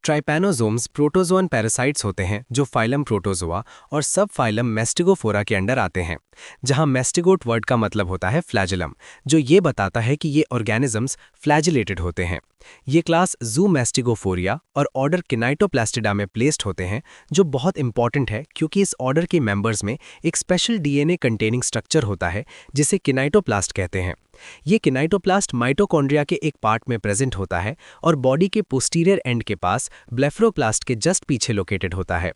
ट्राइपैनोसोम्स protozoan parasites होते हैं जो फाइलम प्रोटोजोआ और सब फाइलम मैस्टिगोफोरा के अंडर आते हैं, जहां मैस्टिगोट वर्ड का मतलब होता है फ्लैजिलम, जो ये बताता है कि ये ऑर्गेनिजम्स फ्लैजिलेटेड होते हैं। ये क्लास जू मैस्टिगोफोरिया और ऑर्डर किनाइटोप्लास्टिडा में प्लेस्ड होते हैं, जो बहुत इंपॉर्टेंट है क्योंकि इस ऑर्डर के मेंबर्स में एक स्पेशल डीएनए कंटेनिंग स्ट्रक्चर होता है जिसे किनाइटोप्लास्ट कहते हैं। ये किनाइटोप्लास्ट माइटोकॉन्ड्रिया के एक पार्ट में प्रेजेंट होता है और बॉडी के पोस्टीरियर एंड के पास ब्लेफरोप्लास्ट के जस्ट पीछे लोकेटेड होता है।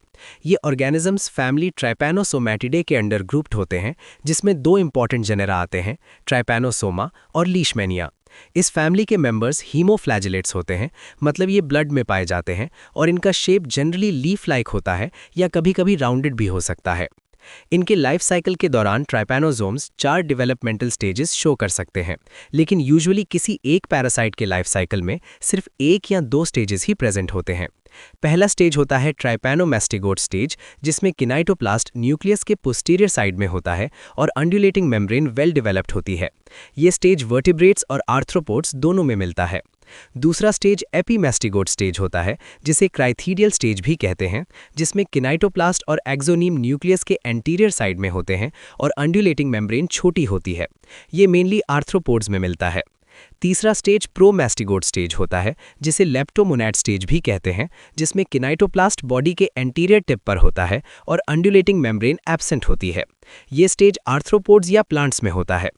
ये ऑर्गेनिजम्स फैमिली ट्राइपैनोसोमैटिडे के अंडर ग्रुप्ड होते हैं, जिसमें दो इंपॉर्टेंट जेनेरा आते हैं, ट्राइपैनोसोमा और लीशमैनिया। इस फैमिली के मेंबर्स हीमोफ्लैजिलेट्स होते हैं, मतलब ये ब्लड में पाए जाते हैं और इनका शेप जनरली लीफ लाइक होता है या कभी-कभी राउंडेड भी हो सकता है। इनके लाइफ साइकिल के दौरान ट्राइपैनोसोम्स 4 डेवलपमेंटल स्टेजेस शो कर सकते हैं, लेकिन यूजुअली किसी एक पैरासाइट के लाइफ साइकिल में सिर्फ 1 या 2 स्टेजेस ही प्रेजेंट होते हैं। पहला स्टेज होता है ट्राइपैनोमैस्टिगोट स्टेज, जिसमें किनाइटोप्लास्ट न्यूक्लियस के पोस्टीरियर साइड में होता है और अंडुलेटिंग मेम्ब्रेन वेल डेवलप्ड होती है। ये स्टेज वर्टिब्रेट्स और आर्थ्रोपोड्स दोनों में मिलता है। दूसरा स्टेज एपीमैस्टिगोट स्टेज होता है, जिसे क्राइथीडियल स्टेज भी कहते हैं, जिसमें किनाइटोप्लास्ट और एक्सोनीम न्यूक्लियस के एंटीरियर साइड में होते हैं और अंडुलेटिंग मेम्ब्रेन छोटी होती है। ये मेनली आर्थ्रोपोड्स में मिलता है। तीसरा स्टेज प्रोमैस्टिगोट स्टेज होता है, जिसे लेप्टोमोनैड स्टेज भी कहते हैं, जिसमें किनाइटोप्लास्ट बॉडी के एंटीरियर टिप पर होता है और अंडुलेटिंग मेम्ब्रेन एब्सेंट होती है। ये स्टेज आर्थ्रोपोड्स या प्लांट्स में होता है।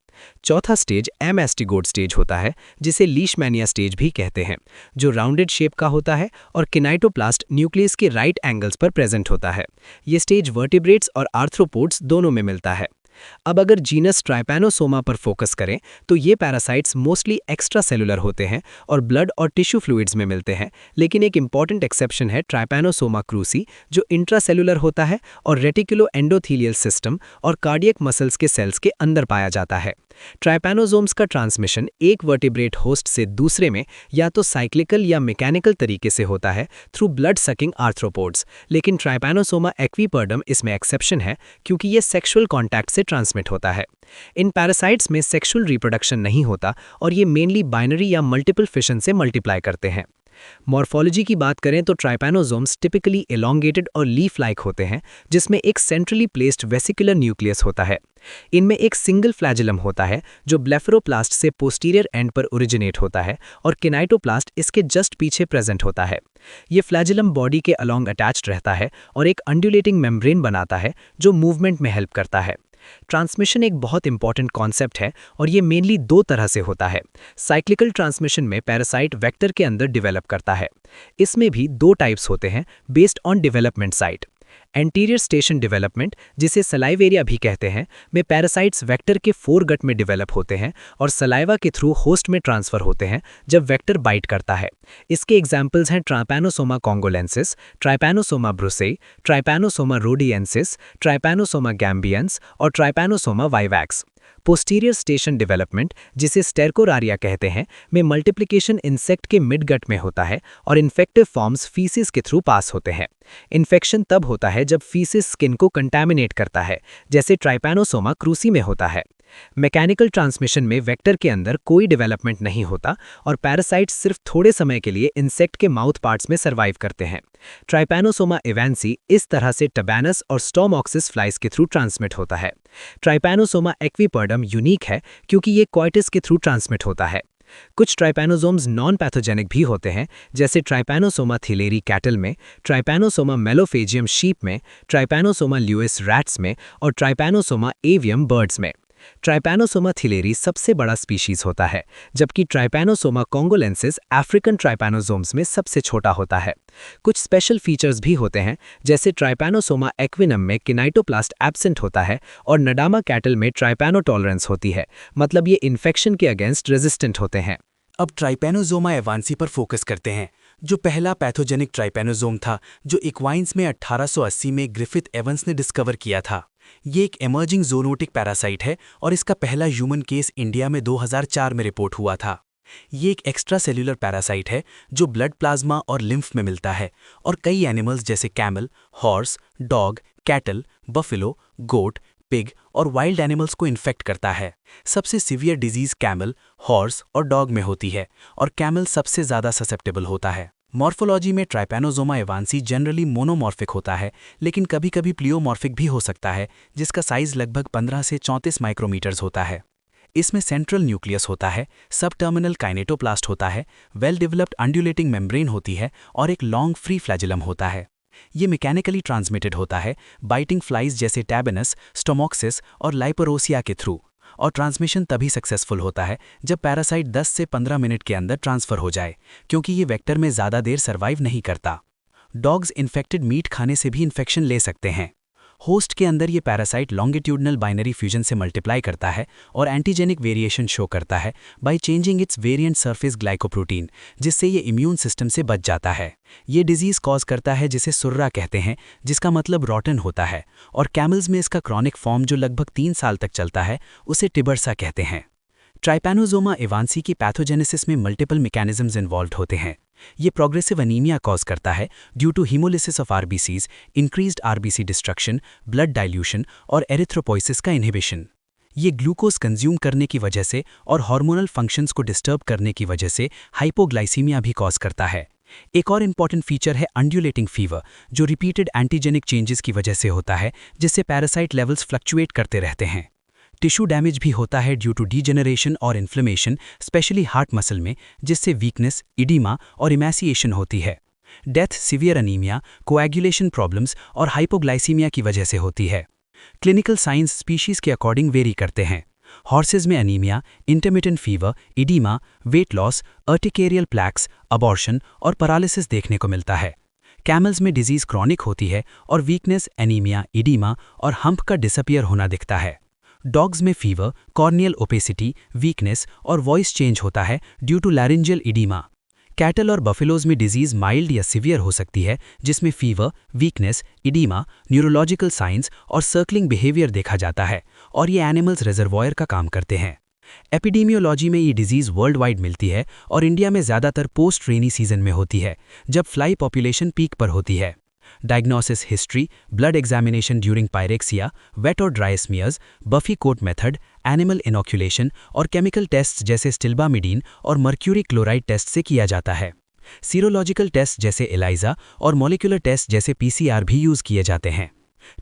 चौथा स्टेज एमैस्टिगोट स्टेज होता है, जिसे लीशमैनिया स्टेज भी कहते हैं, जो राउंडेड शेप का होता है और किनाइटोप्लास्ट न्यूक्लियस के राइट एंगल्स पर प्रेजेंट होता है। ये स्टेज वर्टिब्रेट्स और आर्थ्रोपोड्स दोनों में मिलता है। अब अगर जीनस ट्राइपैनोसोमा पर फोकस करें तो ये पैरासाइट्स मोस्टली एक्स्ट्रा सेलुलर होते हैं और ब्लड और टिश्यू फ्लूइड्स में मिलते हैं, लेकिन एक इंपॉर्टेंट एक्सेप्शन है ट्राइपैनोसोमा क्रूसी, जो इंट्रासेलुलर होता है और रेटिकुलो एंडोथीलियल सिस्टम और कार्डियक मसल्स के सेल्स के अंदर पाया जाता है। ट्राइपैनोसोम्स का ट्रांसमिशन एक वर्टिब्रेट होस्ट से दूसरे में या तो साइक्लिकल या मैकेनिकल तरीके से होता है थ्रू ब्लड सकिंग आर्थ्रोपोड्स, लेकिन ट्राइपैनोसोमा एक्वीपर्डम इसमें एक्सेप्शन है क्योंकि ये सेक्सुअल कॉन्टैक्ट से ट्रांसमिट होता है। इन पैरासाइट्स में सेक्सुअल रिप्रोडक्शन नहीं होता और ये मेनली बाइनरी या मल्टीपल फिशन से मल्टीप्लाई करते हैं। मॉर्फोलॉजी की बात करें तो ट्राइपैनोसोम्स टिपिकली एलोंगेटेड और लीफ लाइक होते हैं, जिसमें एक सेंट्रली प्लेस्ड वेसिकुलर न्यूक्लियस होता है। इनमें एक सिंगल फ्लैजिलम होता है जो ब्लेफरोप्लास्ट से पोस्टीरियर एंड पर ओरिजिनेट होता है और किनाइटोप्लास्ट इसके जस्ट पीछे प्रेजेंट होता है। ये फ्लैजिलम बॉडी के अलोंग अटैच्ड रहता है और एक अंडुलेटिंग मेम्ब्रेन बनाता है जो मूवमेंट में हेल्प करता है। ट्रांसमिशन एक बहुत इंपॉर्टेंट कॉन्सेप्ट है और ये मेनली 2 तरह से होता है। साइक्लिकल ट्रांसमिशन में पैरासाइट वेक्टर के अंदर डेवलप करता है। इसमें भी 2 टाइप्स होते हैं based on development site. Anterior station development, जिसे सलाइवेरिया भी कहते हैं, में पैरासाइट्स वेक्टर के फोरगट में डेवलप होते हैं और सलाइवा के थ्रू होस्ट में ट्रांसफर होते हैं जब वेक्टर बाइट करता है। इसके एग्जाम्पल्स हैं trypanosoma कॉन्गोलेंसिस, trypanosoma ब्रुसेई, trypanosoma रोडियंसिस, trypanosoma gambiense और trypanosoma vivax. Posterior station development, जिसे स्टेरकोरारिया कहते हैं, में मल्टीप्लिकेशन इंसेक्ट के मिडगट में होता है और इन्फेक्टिव फॉर्म्स फीसिस के थ्रू पास होते हैं। इन्फेक्शन तब होता है जब फीसिस स्किन को कंटैमिनेट करता है, जैसे ट्राइपैनोसोमा क्रूसी में होता है। मैकेनिकल ट्रांसमिशन में वेक्टर के अंदर कोई डेवलपमेंट नहीं होता और पैरासाइट्स सिर्फ थोड़े समय के लिए इंसेक्ट के माउथ पार्ट्स में सर्वाइव करते हैं। ट्राइपैनोसोमा एवेंसी इस तरह से टबैनस और स्टोमॉक्सिस फ्लाइज के थ्रू ट्रांसमिट होता है। ट्राइपैनोसोमा एक्वीपर्डम यूनिक है क्योंकि ये कॉइटिस के थ्रू ट्रांसमिट होता है। कुछ ट्राइपैनोसोम्स नॉन पैथोजेनिक भी होते हैं, जैसे ट्राइपैनोसोमा थिलेरी कैटल में, ट्राइपैनोसोमा मेलोफेजियम शीप में, ट्राइपैनोसोमा ल्यूइस रैट्स में और ट्राइपैनोसोमा एवियम बर्ड्स में। ट्राइपैनोसोमा थिलेरी सबसे बड़ा स्पीशीज होता है, जबकि ट्राइपैनोसोमा कॉन्गोलेंसिस अफ्रीकन ट्राइपैनोसोम्स में सबसे छोटा होता है। कुछ स्पेशल फीचर्स भी होते हैं, जैसे ट्राइपैनोसोमा एक्विनम में किनाइटोप्लास्ट एब्सेंट होता है और नडामा कैटल में ट्राइपैनोटॉलरेंस होती है, मतलब ये इन्फेक्शन के अगेंस्ट रेजिस्टेंट होते हैं। अब ट्राइपैनोसोमा एवांसी पर फोकस करते हैं, जो पहला पैथोजेनिक ट्राइपैनोसोम था जो इक्वाइन्स में 1880 में ग्रिफिथ एवंस ने डिस्कवर किया था। ये एक एमर्जिंग ज़ूनोटिक पैरासाइट है और इसका पहला ह्यूमन केस इंडिया में 2004 में रिपोर्ट हुआ था। ये एक एक्स्ट्रा सेल्यूलर पैरासाइट है जो ब्लड प्लाज्मा और लिम्फ में मिलता है और कई एनिमल्स जैसे camel, horse, dog, cattle, buffalo, goat, pig और वाइल्ड एनिमल्स को इन्फेक्ट करता है। सबसे सीवियर डिजीज कैमल, हॉर्स और डॉग में होती है और कैमल सबसे ज़्यादा ससेप्टेबल होता है। मॉर्फोलॉजी में ट्राइपैनोसोमा एवांसी जनरली मोनोमॉर्फिक होता है, लेकिन कभी-कभी प्लियोमॉर्फिक भी हो सकता है, जिसका साइज लगभग 15 से 34 माइक्रोमीटर्स होता है। इसमें सेंट्रल न्यूक्लियस होता है, सब टर्मिनल काइनेटोप्लास्ट होता है, वेल डेवलप्ड अंडुलेटिंग मेम्ब्रेन होती है और एक लॉन्ग फ्री फ्लैजिलम होता है। ये मैकेनिकली ट्रांसमिटेड होता है बाइटिंग फ्लाइज जैसे टैबेनस, स्टोमोक्सिस और लाइपोरोसिया के थ्रू, और ट्रांसमिशन तभी सक्सेसफुल होता है जब पैरासाइट 10 से 15 मिनट के अंदर ट्रांसफर हो जाए, क्योंकि ये वेक्टर में ज़्यादा देर सर्वाइव नहीं करता। डॉग्स इन्फेक्टेड मीट खाने से भी इन्फेक्शन ले सकते हैं। होस्ट के अंदर ये पैरासाइट लॉन्गिट्यूडनल बाइनरी फ्यूजन से मल्टीप्लाई करता है और एंटीजेनिक वेरिएशन शो करता है by changing it's variant surface glycoprotein, जिससे ये इम्यून सिस्टम से बच जाता है। ये डिजीज कॉज करता है जिसे सुर्रा कहते हैं, जिसका मतलब रॉटन होता है, और कैमल्स में इसका क्रॉनिक फॉर्म जो लगभग 3 साल तक चलता है उसे टिबर्सा कहते हैं। ट्राइपैनोसोमा एवांसी की पैथोजेनेसिस में मल्टीपल मैकेनिज्म्स इन्वॉल्व होते हैं। ये प्रोग्रेसिव अनीमिया कॉज करता है due to haemolysis of RBCs, increased RBC destruction, blood dilution और एरिथ्रोपोइसिस का इनहिबिशन। ये ग्लूकोज कंज्यूम करने की वजह से और हार्मोनल फंक्शंस को डिस्टर्ब करने की वजह से हाइपोग्लाइसीमिया भी कॉज करता है। एक और इंपॉर्टेंट फीचर है अंडुलेटिंग फीवर, जो रिपीटेड एंटीजेनिक चेंजेस की वजह से होता है, जिससे पैरासाइट लेवल्स फ्लक्चुएट करते रहते हैं। टिश्यू डैमेज भी होता है ड्यू टू डीजेनरेशन और इन्फ्लेमेशन, स्पेशली हार्ट मसल में, जिससे वीकनेस, इडीमा और इमैसिएशन होती है। Death severe anaemia, coagulation problems और हाइपोग्लाइसीमिया की वजह से होती है। क्लिनिकल साइंस स्पीशीज के अकॉर्डिंग वेरी करते हैं। हॉर्सेज में anaemia, intermittent fever, oedema, weight loss, urticarial plaques, abortion और पैरालिसिस देखने को मिलता है। कैमल्स में डिजीज क्रॉनिक होती है और वीकनेस, एनीमिया, इडीमा और हम्प का डिसअपियर होना दिखता है। डॉग्स में फीवर, कॉर्नियल ओपेसिटी, वीकनेस और वॉइस चेंज होता है due to laryngeal oedema. Cattle और बफेलोज में डिजीज माइल्ड या सिवियर हो सकती है, जिसमें fever, weakness, oedema, neurological signs और सर्कलिंग बिहेवियर देखा जाता है, और ये एनिमल्स रिजर्वॉयर का काम करते हैं। एपिडेमियोलॉजी में ये डिजीज वर्ल्ड वाइड मिलती है और इंडिया में ज़्यादातर पोस्ट रेनी सीजन में होती है, जब फ्लाई पॉपुलेशन पीक पर होती है। Diagnosis history, blood examination during pyrexia, wet और dry smears, buffy coat method, animal inoculation और केमिकल टेस्ट जैसे स्टिल्बामिडीन और मर्क्यूरी क्लोराइड टेस्ट से किया जाता है। सीरोलॉजिकल टेस्ट जैसे एलाइजा और मॉलिक्यूलर टेस्ट जैसे पीसीआर भी यूज किए जाते हैं।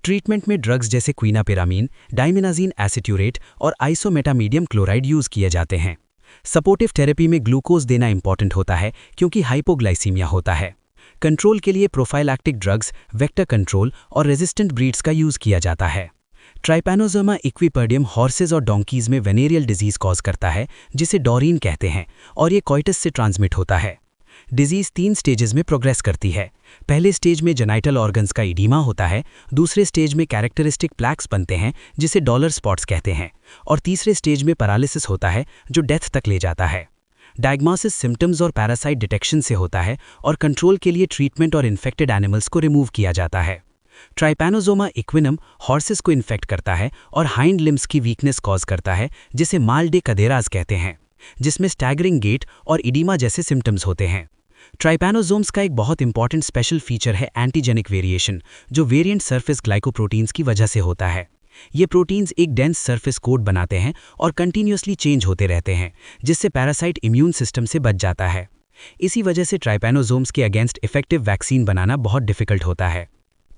ट्रीटमेंट में ड्रग्स जैसे क्विनापिरामीन, डाइमिनाजीन एसिट्यूरेट और आइसोमेटामीडियम क्लोराइड यूज किए जाते हैं। सपोर्टिव थेरेपी में ग्लूकोज देना इंपॉर्टेंट होता है, क्योंकि हाइपोग्लाइसीमिया होता है। कंट्रोल के लिए प्रोफाइलैक्टिक ड्रग्स, वेक्टर कंट्रोल और रेजिस्टेंट ब्रीड्स का यूज किया जाता है। ट्राइपैनोसोमा इक्विपर्डियम हॉर्सेज और डोंकीज में वेनेरियल डिजीज कॉज करता है, जिसे डॉरिन कहते हैं, और ये कॉइटस से ट्रांसमिट होता है। डिजीज 3 स्टेजेस में प्रोग्रेस करती है। पहले स्टेज में जेनाइटल ऑर्गन्स का इडीमा होता है, दूसरे स्टेज में कैरेक्टरिस्टिक प्लैक्स बनते हैं जिसे डॉलर स्पॉट्स कहते हैं, और तीसरे स्टेज में पैरालिसिस होता है जो डेथ तक ले जाता है। डायग्नोसिस सिम्टम्स और पैरासाइट डिटेक्शन से होता है, और कंट्रोल के लिए ट्रीटमेंट और इन्फेक्टेड एनिमल्स को रिमूव किया जाता है। ट्राइपैनोसोमा इक्विनम हॉर्सेस को इन्फेक्ट करता है और हाइंड लिम्स की वीकनेस कॉज करता है, जिसे माल डे कदेराज कहते हैं, जिसमें स्टैगरिंग गेट और इडीमा जैसे सिम्टम्स होते हैं। ट्राइपैनोसोम्स का एक बहुत इंपॉर्टेंट स्पेशल फीचर है एंटीजेनिक वेरिएशन, जो वेरिएंट सरफेस ग्लाइकोप्रोटीन्स की वजह से होता है। ये प्रोटीन्स एक डेंस सरफेस कोट बनाते हैं और कंटिन्यूअसली चेंज होते रहते हैं, जिससे पैरासाइट इम्यून सिस्टम से बच जाता है। इसी वजह से ट्राइपैनोसोम्स के अगेंस्ट इफेक्टिव वैक्सीन बनाना बहुत डिफिकल्ट होता है।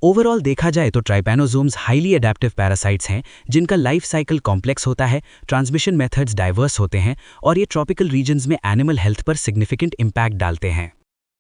ओवरऑल देखा जाए तो ट्राइपैनोसोम्स हाईली अडेप्टिव पैरासाइट्स हैं, जिनका लाइफ साइकिल कॉम्प्लेक्स होता है, ट्रांसमिशन मेथड्स डाइवर्स होते हैं, और ये ट्रॉपिकल रीजन्स में एनिमल हेल्थ पर सिग्निफिकेंट इम्पैक्ट डालते हैं।